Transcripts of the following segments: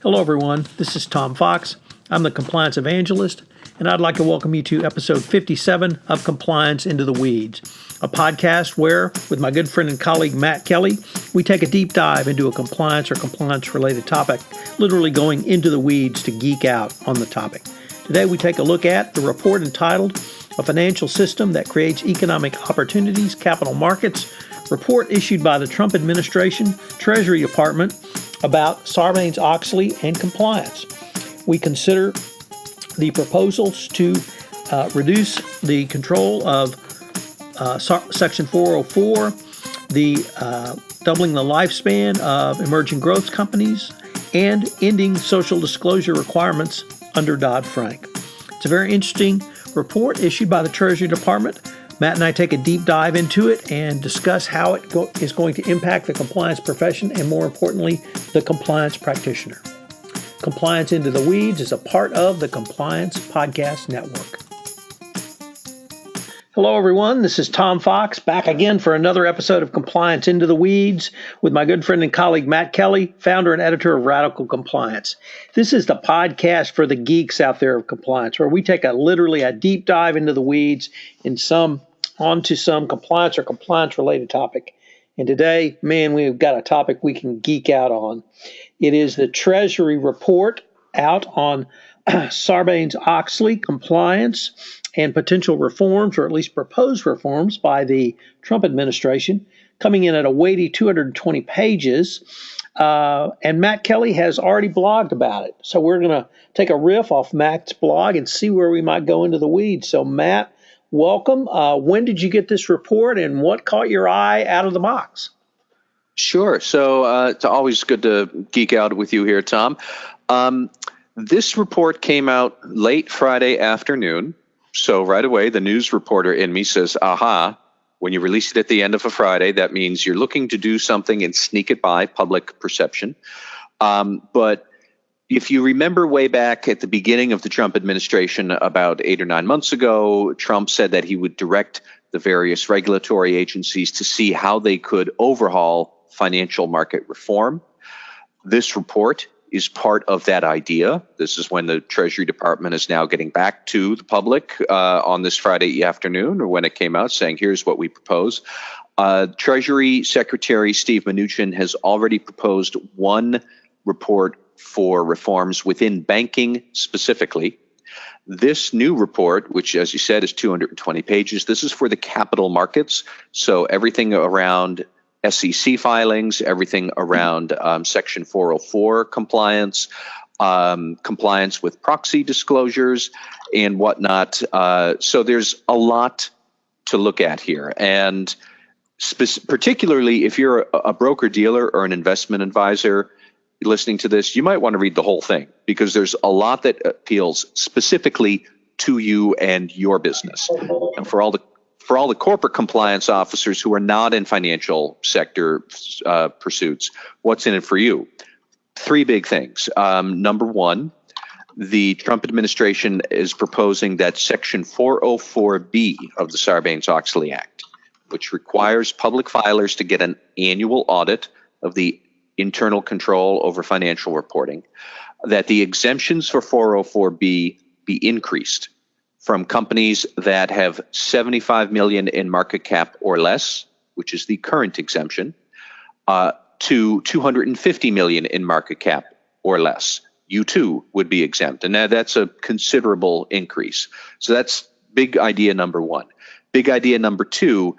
Hello, everyone. This is Tom Fox. I'm the Compliance Evangelist, and I'd like to welcome you to episode 57 of Compliance Into the Weeds, a podcast where, with my good friend and colleague Matt Kelly, we take a deep dive into a compliance or compliance-related topic, literally going into the weeds to geek out on the topic. Today, we take a look at the report entitled A Financial System That Creates Economic Opportunities, Capital Markets, report issued by the Trump administration, Treasury Department, about Sarbanes-Oxley and compliance. We consider the proposals to reduce the control of Section 404, the doubling the lifespan of emerging growth companies, and ending social disclosure requirements under Dodd-Frank. It's a very interesting report issued by the Treasury Department. Matt and I take a deep dive into it and discuss how it is going to impact the compliance profession and, more importantly, the compliance practitioner. Compliance Into the Weeds is a part of the Compliance Podcast Network. Hello, everyone. This is Tom Fox, back again for another episode of Compliance Into the Weeds with my good friend and colleague Matt Kelly, founder and editor of Radical Compliance. This is the podcast for the geeks out there of compliance, where we take literally a deep dive into the weeds onto some compliance or compliance-related topic. And today, man, we've got a topic we can geek out on. It is the Treasury Report out on Sarbanes-Oxley compliance and potential reforms, or at least proposed reforms, by the Trump administration, coming in at a weighty 220 pages. And Matt Kelly has already blogged about it. So we're going to take a riff off Matt's blog and see where we might go into the weeds. So Matt, welcome. When did you get this report, and what caught your eye out of the box? Sure. So it's always good to geek out with you here, Tom. This report came out late Friday afternoon. So right away, the news reporter in me says, aha, when you release it at the end of a Friday, that means you're looking to do something and sneak it by public perception. But if you remember way back at the beginning of the Trump administration, about 8 or 9 months ago, Trump said that he would direct the various regulatory agencies to see how they could overhaul financial market reform. This report is part of that idea. This is when the Treasury Department is now getting back to the public on this Friday afternoon, or when it came out, saying, here's what we propose. Treasury Secretary Steve Mnuchin has already proposed one report for reforms within banking specifically. This new report, which, as you said, is 220 pages, this is for the capital markets. So everything around SEC filings, everything around Section 404 compliance, compliance with proxy disclosures and whatnot. So there's a lot to look at here. And particularly if you're a broker-dealer or an investment advisor listening to this, you might want to read the whole thing, because there's a lot that appeals specifically to you and your business. And for all the corporate compliance officers who are not in financial sector pursuits, what's in it for you? Three big things. Number one, the Trump administration is proposing that Section 404B of the Sarbanes-Oxley Act, which requires public filers to get an annual audit of the internal control over financial reporting, that the exemptions for 404B be increased from companies that have 75 million in market cap or less, which is the current exemption, to 250 million in market cap or less. You too would be exempt. And that's a considerable increase. So that's big idea number one. Big idea number two,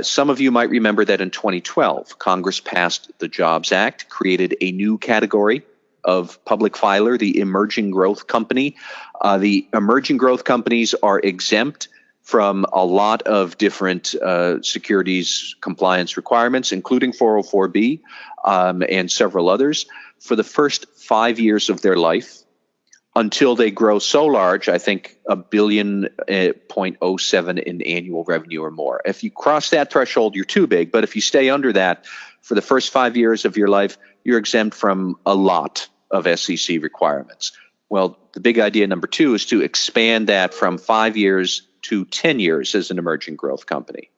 some of you might remember that in 2012, Congress passed the Jobs Act, created a new category of public filer, the emerging growth company. The emerging growth companies are exempt from a lot of different securities compliance requirements, including 404B and several others, for the first 5 years of their life, until they grow so large, I think $1.07 billion in annual revenue or more. If you cross that threshold, you're too big. But if you stay under that for the first 5 years of your life, you're exempt from a lot of SEC requirements. Well, the big idea number two is to expand that from 5 years to 10 years as an emerging growth company.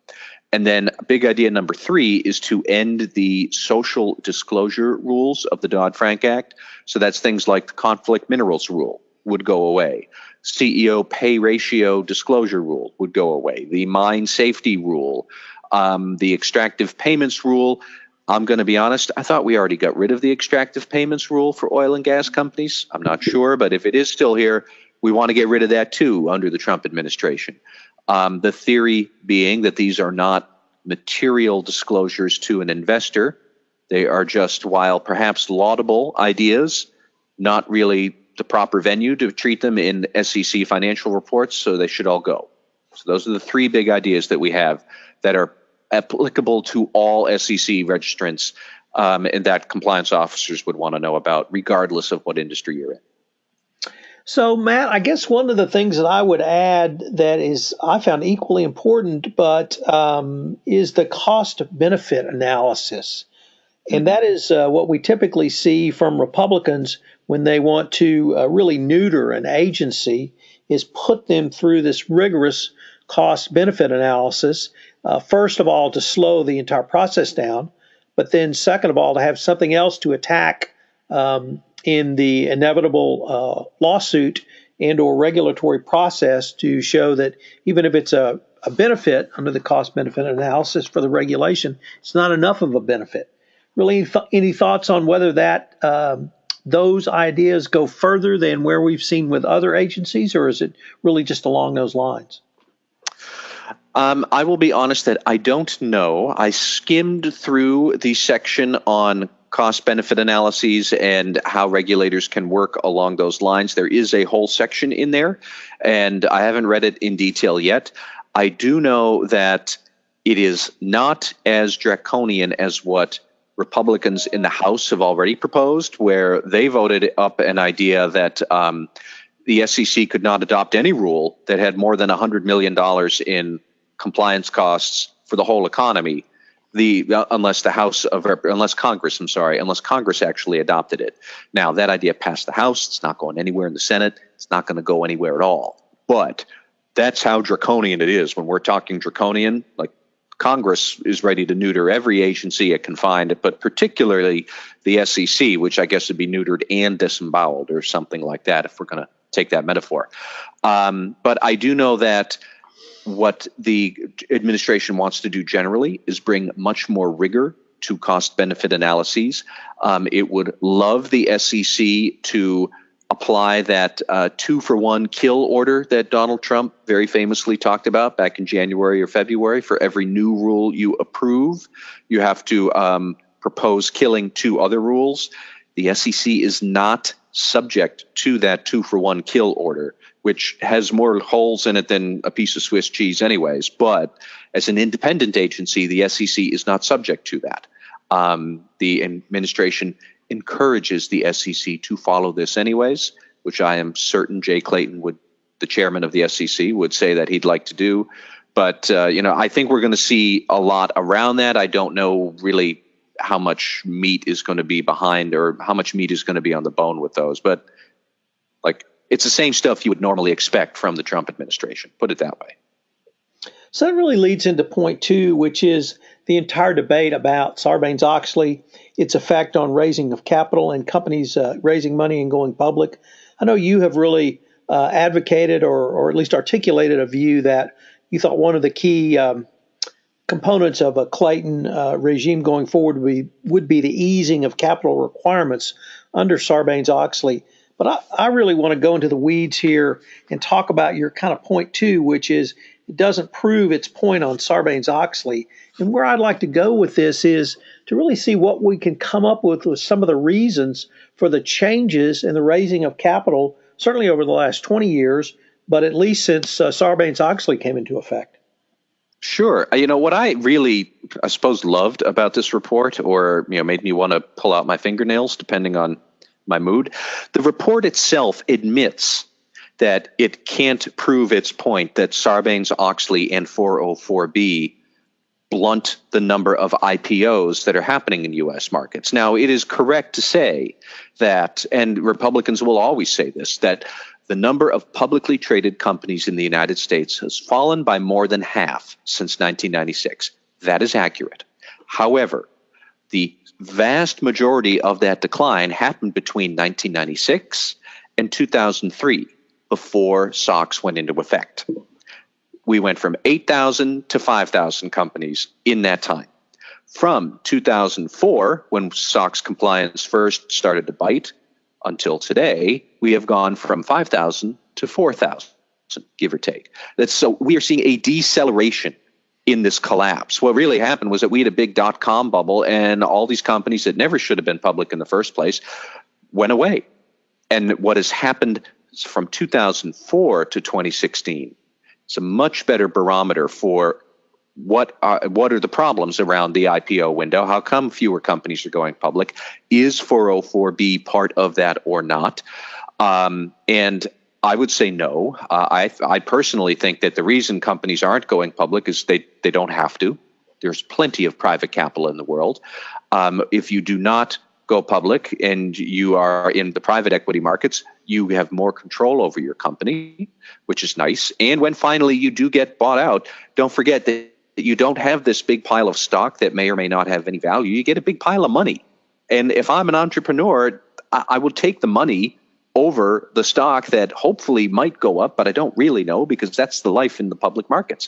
And then big idea number 3 is to end the social disclosure rules of the Dodd-Frank Act. So that's things like the conflict minerals rule would go away. CEO pay ratio disclosure rule would go away. The mine safety rule, the extractive payments rule. I'm going to be honest, I thought we already got rid of the extractive payments rule for oil and gas companies. I'm not sure, but if it is still here, we want to get rid of that too under the Trump administration. The theory being that these are not material disclosures to an investor. They are just, while perhaps laudable ideas, not really the proper venue to treat them in SEC financial reports, so they should all go. So those are the 3 big ideas that we have that are applicable to all SEC registrants and that compliance officers would want to know about, regardless of what industry you're in. So, Matt, I guess one of the things that I would add that is I found equally important, but is the cost benefit analysis. And that is what we typically see from Republicans when they want to really neuter an agency, is put them through this rigorous cost benefit analysis. First of all, to slow the entire process down, but then second of all, to have something else to attack in the inevitable lawsuit and or regulatory process to show that even if it's a benefit under the cost benefit analysis for the regulation, it's not enough of a benefit. Really, any thoughts on whether that those ideas go further than where we've seen with other agencies, or is it really just along those lines? I will be honest that I don't know. I skimmed through the section on cost-benefit analyses and how regulators can work along those lines. There is a whole section in there, and I haven't read it in detail yet. I do know that it is not as draconian as what Republicans in the House have already proposed, where they voted up an idea that the SEC could not adopt any rule that had more than $100 million in compliance costs for the whole economy, unless Congress actually adopted it. Now, that idea passed the House. It's not going anywhere in the Senate. It's not going to go anywhere at all. But that's how draconian it is. When we're talking draconian, like Congress is ready to neuter every agency it can find, but particularly the SEC, which I guess would be neutered and disemboweled or something like that, if we're going to take that metaphor. But I do know that what the administration wants to do generally is bring much more rigor to cost-benefit analyses. It would love the SEC to apply that 2-for-1 kill order that Donald Trump very famously talked about back in January or February. For every new rule you approve, you have to propose killing 2 other rules. The SEC is not subject to that 2-for-1 kill order, which has more holes in it than a piece of Swiss cheese anyways. But as an independent agency, the SEC is not subject to that. The administration encourages the SEC to follow this anyways, which I am certain Jay Clayton the chairman of the SEC, would say that he'd like to do. But, I think we're going to see a lot around that. I don't know really how much meat is going to be behind or how much meat is going to be on the bone with those. But it's the same stuff you would normally expect from the Trump administration, put it that way. So that really leads into point 2, which is the entire debate about Sarbanes-Oxley, its effect on raising of capital and companies raising money and going public. I know you have really advocated or at least articulated a view that you thought one of the key components of a Clayton regime going forward would be the easing of capital requirements under Sarbanes-Oxley. But I really want to go into the weeds here and talk about your kind of point 2, which is it doesn't prove its point on Sarbanes-Oxley. And where I'd like to go with this is to really see what we can come up with some of the reasons for the changes in the raising of capital, certainly over the last 20 years, but at least since Sarbanes-Oxley came into effect. Sure. What I really, I suppose, loved about this report, or made me want to pull out my fingernails, depending on my mood, the report itself admits that it can't prove its point that Sarbanes-Oxley and 404B blunt the number of IPOs that are happening in U.S. markets. Now, it is correct to say that, and Republicans will always say this, that the number of publicly traded companies in the United States has fallen by more than half since 1996. That is accurate. However, the vast majority of that decline happened between 1996 and 2003, before SOX went into effect. We went from 8,000 to 5,000 companies in that time. From 2004, when SOX compliance first started to bite, until today, we have gone from 5,000 to 4,000, give or take. So we are seeing a deceleration in this collapse. What really happened was that we had a big dot-com bubble, and all these companies that never should have been public in the first place went away. And what has happened from 2004 to 2016, it's a much better barometer for what are the problems around the IPO window. How come fewer companies are going public? Is 404B part of that or not? And I would say no. I personally think that the reason companies aren't going public is they don't have to. There's plenty of private capital in the world. If you do not go public and you are in the private equity markets, you have more control over your company, which is nice. And when finally you do get bought out, don't forget that you don't have this big pile of stock that may or may not have any value. You get a big pile of money. And if I'm an entrepreneur, I will take the money over the stock that hopefully might go up, but I don't really know, because that's the life in the public markets.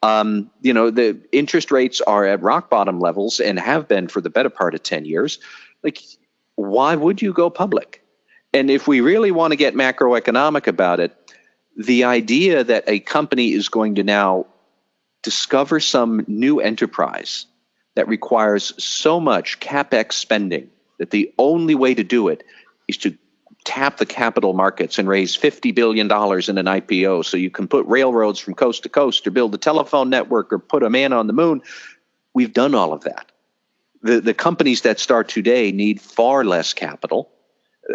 The interest rates are at rock bottom levels and have been for the better part of 10 years. Like, why would you go public? And if we really want to get macroeconomic about it, the idea that a company is going to now discover some new enterprise that requires so much CapEx spending that the only way to do it is to tap the capital markets and raise $50 billion in an IPO so you can put railroads from coast to coast, or build a telephone network, or put a man on the moon. We've done all of that. The companies that start today need far less capital.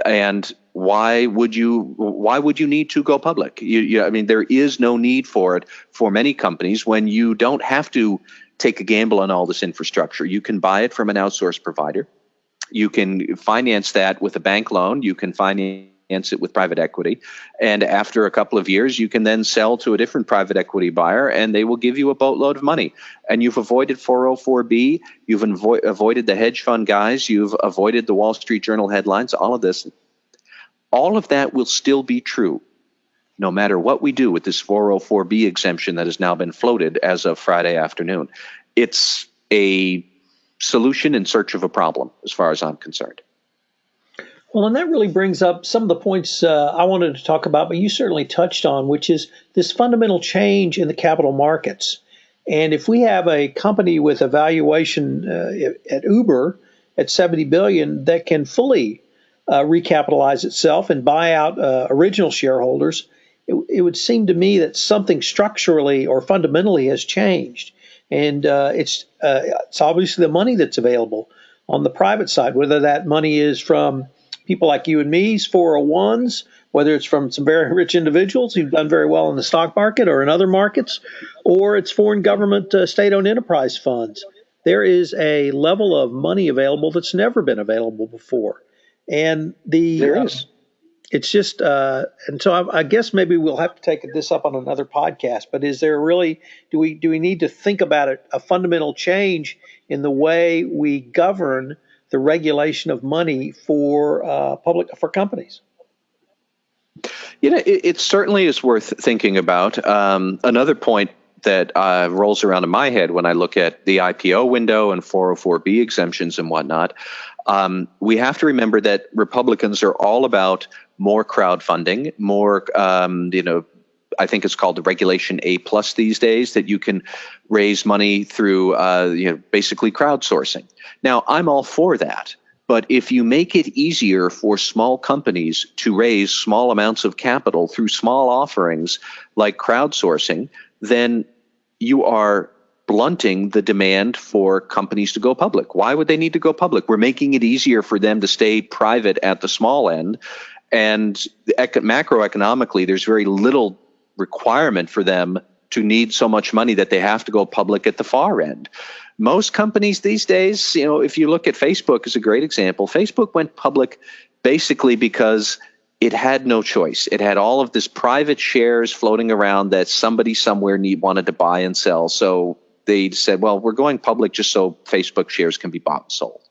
And why would you need to go public? There is no need for it for many companies when you don't have to take a gamble on all this infrastructure. You can buy it from an outsourced provider. You can finance that with a bank loan. You can finance it with private equity. And after a couple of years, you can then sell to a different private equity buyer, and they will give you a boatload of money. And you've avoided 404B. You've avoided the hedge fund guys. You've avoided the Wall Street Journal headlines, all of this. All of that will still be true, no matter what we do with this 404B exemption that has now been floated as of Friday afternoon. It's a solution in search of a problem, as far as I'm concerned. Well, and that really brings up some of the points I wanted to talk about, but you certainly touched on, which is this fundamental change in the capital markets. And if we have a company with a valuation at Uber at $70 billion that can fully recapitalize itself and buy out original shareholders, it would seem to me that something structurally or fundamentally has changed. And it's obviously the money that's available on the private side, whether that money is from people like you and me's 401s, whether it's from some very rich individuals who've done very well in the stock market or in other markets, or it's foreign government state-owned enterprise funds. There is a level of money available that's never been available before. And there is. It's just, and so I guess maybe we'll have to take this up on another podcast. But is there really, do we need to think about a fundamental change in the way we govern the regulation of money for companies? It certainly is worth thinking about. Another point that rolls around in my head when I look at the IPO window and 404B exemptions and whatnot. We have to remember that Republicans are all about more crowdfunding, more, I think it's called the Regulation A+ these days, that you can raise money through, basically crowdsourcing. Now, I'm all for that. But if you make it easier for small companies to raise small amounts of capital through small offerings like crowdsourcing, then you are blunting the demand for companies to go public. Why would they need to go public? We're making it easier for them to stay private at the small end. And macroeconomically, there's very little requirement for them to need so much money that they have to go public at the far end. Most companies these days, if you look at Facebook as a great example, Facebook went public basically because it had no choice. It had all of this private shares floating around that somebody somewhere wanted to buy and sell. So They said, well, we're going public just so Facebook shares can be bought and sold.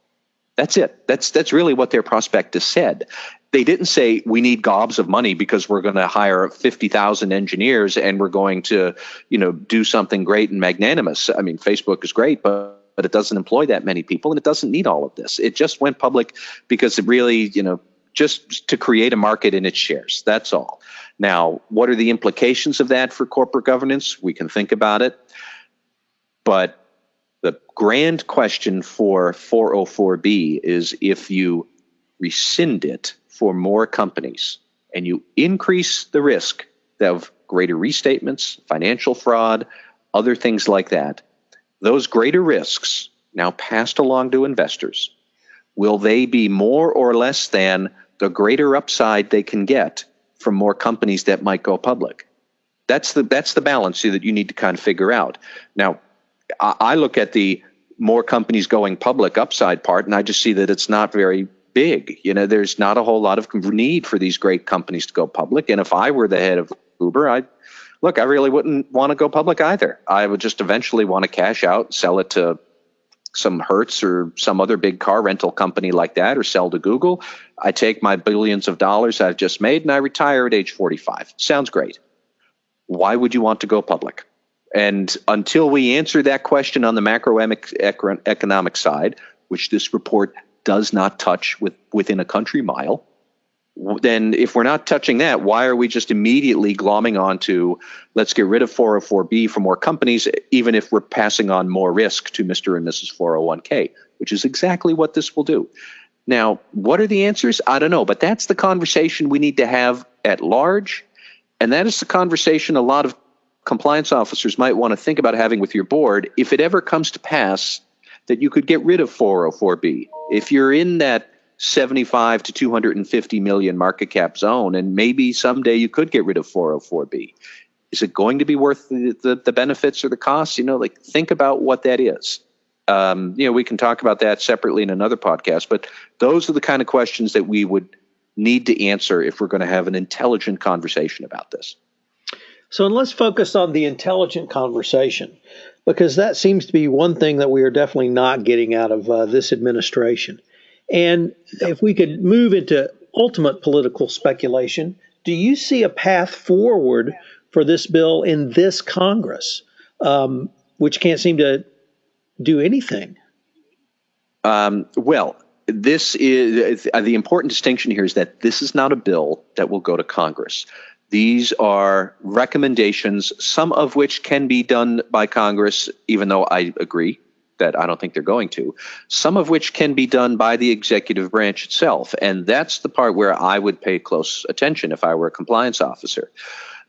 That's it. That's really what their prospectus said. They didn't say we need gobs of money because we're going to hire 50,000 engineers and we're going to, do something great and magnanimous. I mean, Facebook is great, but it doesn't employ that many people and it doesn't need all of this. It just went public because it really, just to create a market in its shares. That's all. Now, what are the implications of that for corporate governance? We can think about it. But the grand question for 404B is if you rescind it for more companies and you increase the risk of greater restatements, financial fraud, other things like that, those greater risks now passed along to investors, will they be more or less than the greater upside they can get from more companies that might go public? That's the balance that you need to kind of figure out. Now, I look at the more companies going public upside part, and I just see that it's not very big. There's not a whole lot of need for these great companies to go public. And if I were the head of Uber, I really wouldn't want to go public either. I would just eventually want to cash out, sell it to some Hertz or some other big car rental company like that, or sell to Google. I take my billions of dollars I've just made and I retire at age 45. Sounds great. Why would you want to go public? And until we answer that question on the macroeconomic side, which this report does not touch within a country mile, then if we're not touching that, why are we just immediately glomming onto let's get rid of 404B for more companies, even if we're passing on more risk to Mr. and Mrs. 401k, which is exactly what this will do. Now, what are the answers? I don't know, but that's the conversation we need to have at large, and that is the conversation a lot of compliance officers might want to think about having with your board if it ever comes to pass that you could get rid of 404B. If you're in that 75 to 250 million market cap zone, and maybe someday you could get rid of 404B. Is it going to be worth the benefits or the costs? Think about what that is. We can talk about that separately in another podcast, but those are the kind of questions that we would need to answer if we're going to have an intelligent conversation about this. So let's focus on the intelligent conversation, because that seems to be one thing that we are definitely not getting out of this administration. And if we could move into ultimate political speculation, do you see a path forward for this bill in this Congress, which can't seem to do anything? This is the important distinction here is that this is not a bill that will go to Congress. These are recommendations, some of which can be done by Congress, even though I agree that I don't think they're going to, some of which can be done by the executive branch itself. And that's the part where I would pay close attention if I were a compliance officer.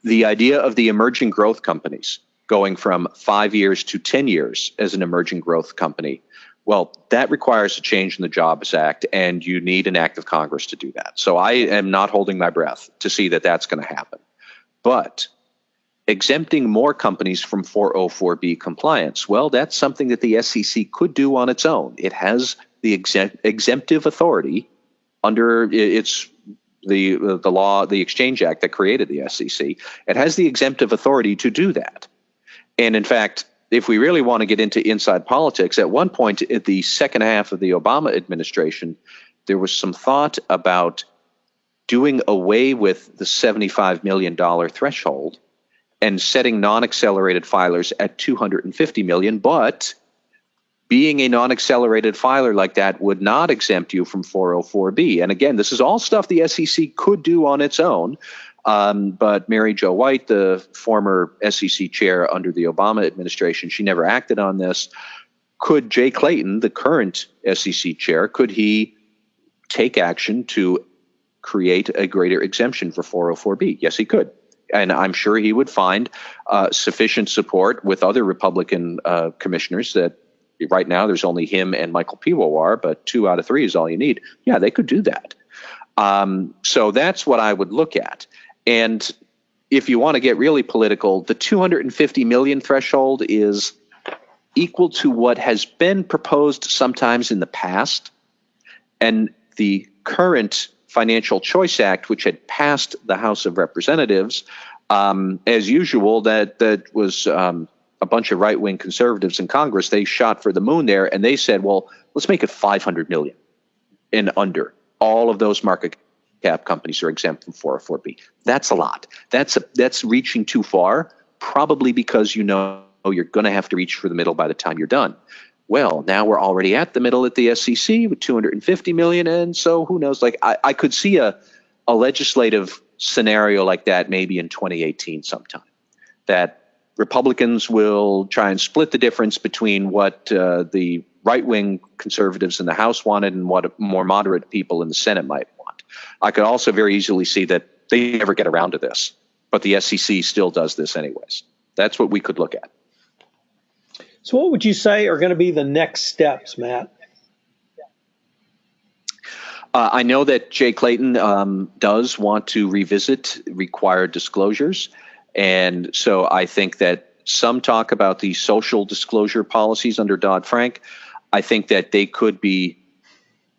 The idea of the emerging growth companies going from 5 years to 10 years as an emerging growth company, well, that requires a change in the Jobs Act, and you need an act of Congress to do that. So I am not holding my breath to see that that's going to happen. But exempting more companies from 404B compliance, well, that's something that the SEC could do on its own. It has the exemptive authority under the law, the Exchange Act that created the SEC. It has the exemptive authority to do that. And in fact, if we really want to get into inside politics, at one point at the second half of the Obama administration, there was some thought about doing away with the $75 million threshold and setting non-accelerated filers at $250 million, but being a non-accelerated filer like that would not exempt you from 404B. And again, this is all stuff the SEC could do on its own, but Mary Jo White, the former SEC chair under the Obama administration, she never acted on this. Could Jay Clayton, the current SEC chair, could he take action to create a greater exemption for 404B? Yes, he could. And I'm sure he would find sufficient support with other Republican commissioners that right now there's only him and Michael Piwowar, but 2 out of 3 is all you need. Yeah, they could do that. So that's what I would look at. And if you want to get really political, the 250 million threshold is equal to what has been proposed sometimes in the past. And the current Financial Choice Act, which had passed the House of Representatives, as usual, that was a bunch of right-wing conservatives in Congress, they shot for the moon there, and they said, well, let's make it 500 million and under. All of those market cap companies are exempt from 404B. That's a lot. That's reaching too far, probably because you're going to have to reach for the middle by the time you're done. Well, now we're already at the middle at the SEC with 250 million, and so who knows? Like I could see a legislative scenario like that maybe in 2018 sometime, that Republicans will try and split the difference between what the right-wing conservatives in the House wanted and what more moderate people in the Senate might want. I could also very easily see that they never get around to this, but the SEC still does this anyways. That's what we could look at. So what would you say are going to be the next steps, Matt? I know that Jay Clayton does want to revisit required disclosures. And so I think that some talk about the social disclosure policies under Dodd-Frank. I think that they could be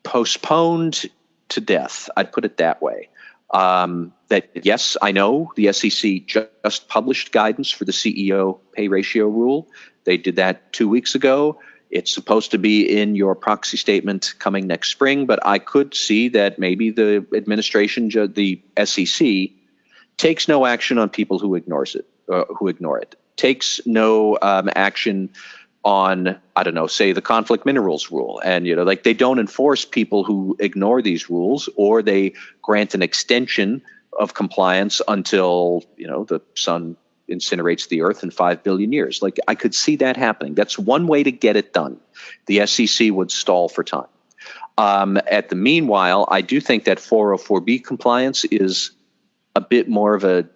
postponed to death. I'd put it that way. That yes, I know the SEC just published guidance for the CEO pay ratio rule. They did that 2 weeks ago. It's supposed to be in your proxy statement coming next spring, but I could see that maybe the administration, the SEC, takes no action on people who ignore it, takes no action on, I don't know, say the conflict minerals rule. And, like they don't enforce people who ignore these rules, or they grant an extension of compliance until, the sun incinerates the earth in 5 billion years. Like I could see that happening. That's one way to get it done. The SEC would stall for time. At the meanwhile, I do think that 404B compliance is a bit more of a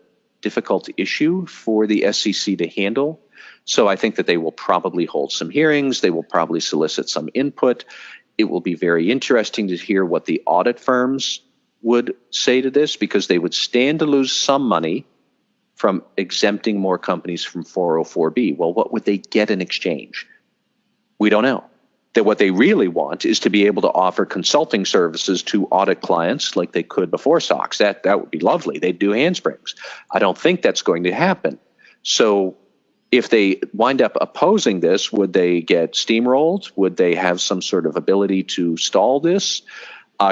difficult issue for the SEC to handle. So I think that they will probably hold some hearings. They will probably solicit some input. It will be very interesting to hear what the audit firms would say to this, because they would stand to lose some money from exempting more companies from 404B. Well, what would they get in exchange? We don't know. That what they really want is to be able to offer consulting services to audit clients like they could before SOX. That would be lovely. They'd do handsprings. I don't think that's going to happen. So if they wind up opposing this, would they get steamrolled? Would they have some sort of ability to stall this?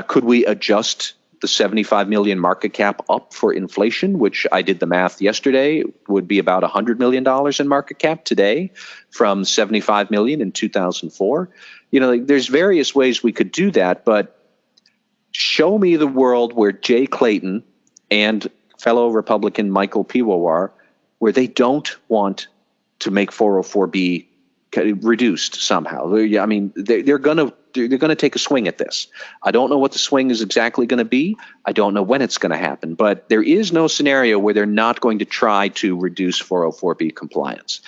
Could we adjust the 75 million market cap up for inflation, which I did the math yesterday, would be about $100 million in market cap today from 75 million in 2004. There's various ways we could do that, but show me the world where Jay Clayton and fellow Republican Michael Piwowar, where they don't want to make 404B reduced somehow. I mean, they're going to take a swing at this. I don't know what the swing is exactly going to be. I don't know when it's going to happen, but there is no scenario where they're not going to try to reduce 404B compliance.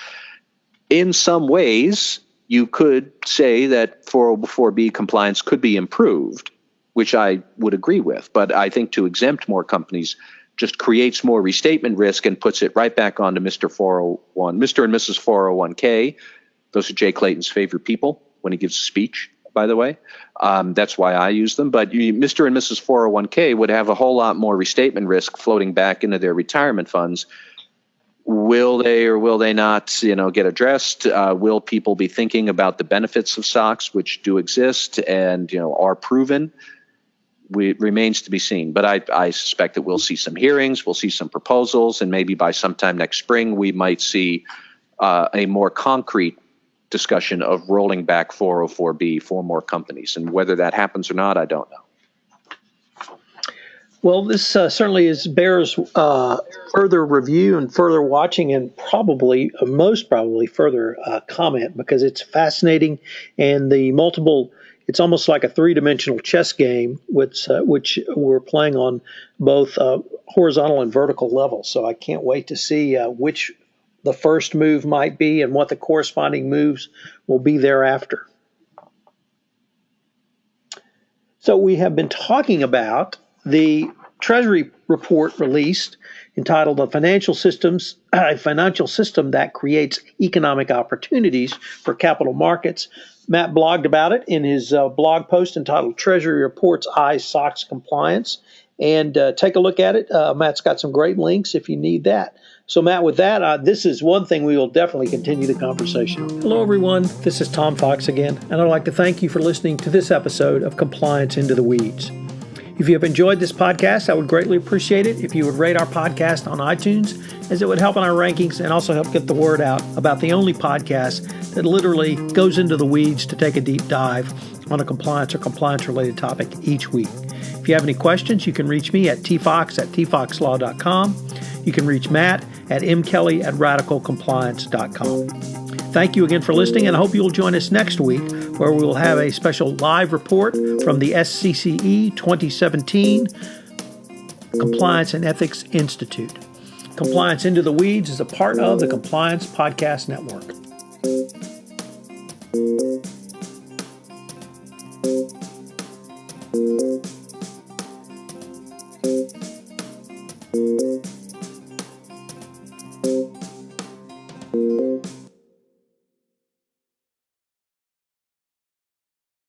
In some ways, you could say that 404B compliance could be improved, which I would agree with, but I think to exempt more companies just creates more restatement risk and puts it right back onto Mr. and Mrs. 401k. Those are Jay Clayton's favorite people when he gives a speech, by the way. That's why I use them. But Mr. and Mrs. 401k would have a whole lot more restatement risk floating back into their retirement funds. Will they or will they not, get addressed? Will people be thinking about the benefits of SOX, which do exist and, are proven? It remains to be seen. But I suspect that we'll see some hearings, we'll see some proposals, and maybe by sometime next spring we might see a more concrete discussion of rolling back 404B for more companies. And whether that happens or not, I don't know. Well, this certainly bears further review and further watching, and most probably further comment, because it's fascinating, and it's almost like a three-dimensional chess game, which we're playing on both horizontal and vertical levels. So I can't wait to see which the first move might be and what the corresponding moves will be thereafter. So we have been talking about the Treasury Report released entitled "A Financial System that Creates Economic Opportunities for Capital Markets." Matt blogged about it in his blog post entitled "Treasury Report's Eyes SOX Compliance," and take a look at it. Matt's got some great links if you need that. So, Matt, with that, this is one thing we will definitely continue the conversation on. Hello, everyone. This is Tom Fox again, and I'd like to thank you for listening to this episode of Compliance Into the Weeds. If you have enjoyed this podcast, I would greatly appreciate it if you would rate our podcast on iTunes, as it would help in our rankings and also help get the word out about the only podcast that literally goes into the weeds to take a deep dive on a compliance or compliance-related topic each week. If you have any questions, you can reach me at tfox@tfoxlaw.com. You can reach Matt at mkelly@radicalcompliance.com. Thank you again for listening, and I hope you'll join us next week where we will have a special live report from the SCCE 2017 Compliance and Ethics Institute. Compliance Into the Weeds is a part of the Compliance Podcast Network.